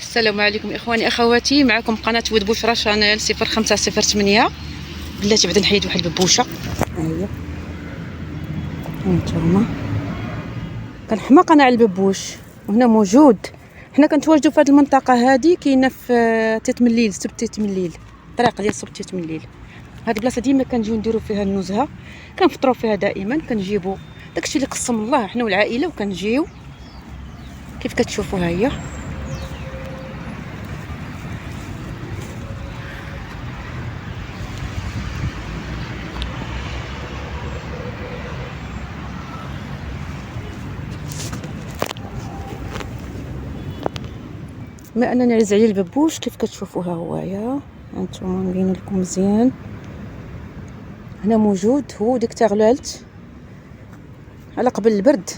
السلام عليكم اخواني اخواتي، معكم قناه ود بشرى شانيل 0508. بلاتي بعدا نحيد واحد الببوشه. ها هي هانتوما كنحماق انا على الببوش وهنا موجود. حنا كنتواجدوا في هذه المنطقه هذه، كاينه في تيت مليل، سبت تيت مليل، الطريق ديال سبت تيت مليل. هاد البلاصه ديما كنجيو نديروا فيها النزهه، كنفطروا فيها دائما، كنجيبوا داكشي اللي قسم الله حنا والعائله وكنجيو كيف كتشوفوا. ها هي بما انني عزيز عليا الببوش كيف كتشوفوا. ها هو يا هانتوما نبين لكم مزيان. هنا موجود، هو ديك تغلالت على قبل البرد.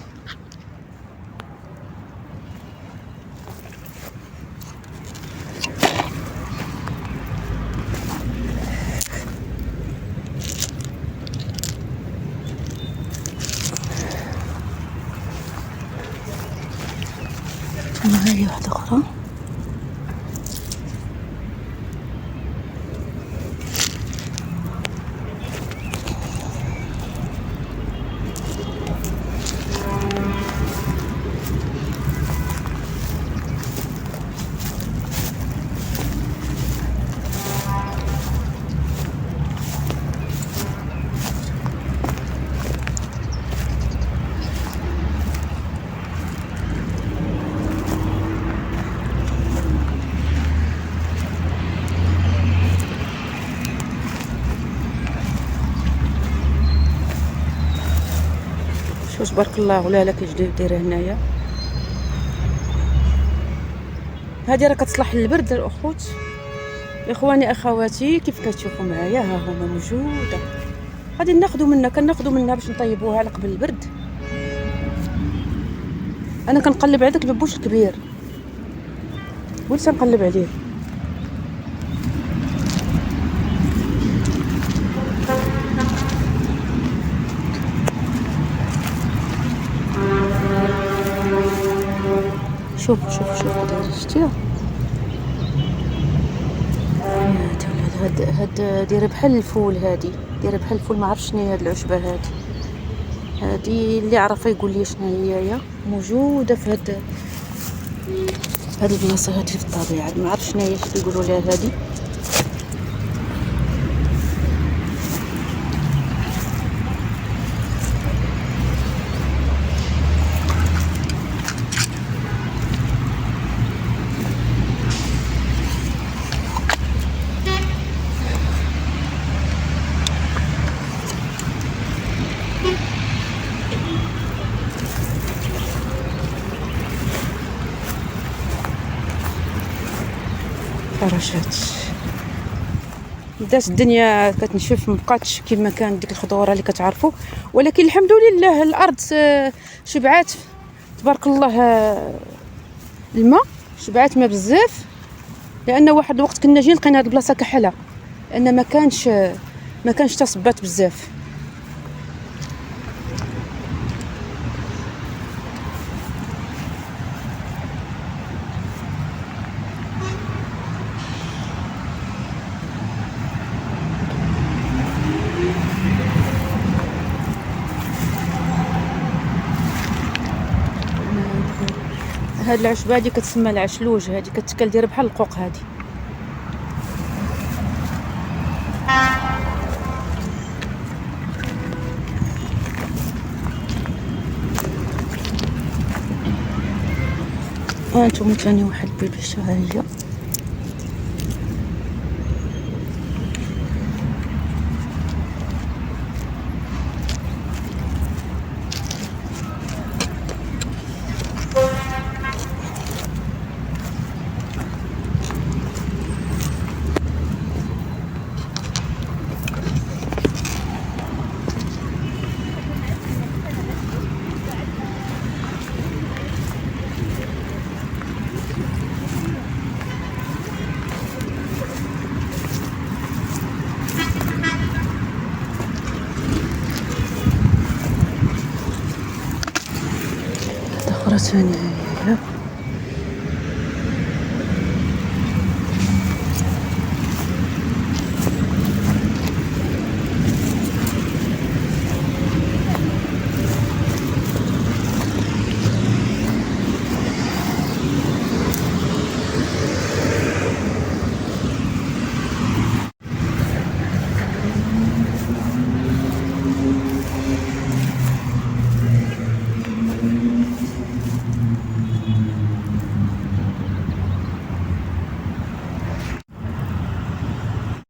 ها هي واحده اخرى. شوف تبارك الله، ولا لا كيجي دايره هنايا. هذه راه كتصلح للبرد الاخوت. اخواني اخواتي كيف كتشوفوا معايا، ها هما موجوده. غادي كناخذوا منها باش نطيبوها على قبل البرد. انا كنقلب على داك الببوش الكبير ولسه نقلب عليه. شوف شتيها هاد دايره بحال الفول. هادي دايره بحال الفول، ما عرفتش شنو هي هاد العشبه هادي اللي عرفها يقول لي شنو هي موجوده في هاد البلاصه هادي في الطبيعه. ما عرفتش شنو هي يقولوا لها هادي. فراشات بدات الدنيا كتنشف، مبقاتش كما كان ديك الخضوره اللي كتعرفوا، ولكن الحمد لله الارض شبعات تبارك الله. الماء شبعات ما بزاف، لان واحد الوقت كنا جايين لقينا هاد البلاصه كحله، لان ما كانش تصبات بزاف. هاد العشبه هادي كتسمى العشلوج، هادي كتكل دايره بحال القوق. هادي هانتوما ثاني واحد البيبيشه. ها هي أخرى ثانية. هي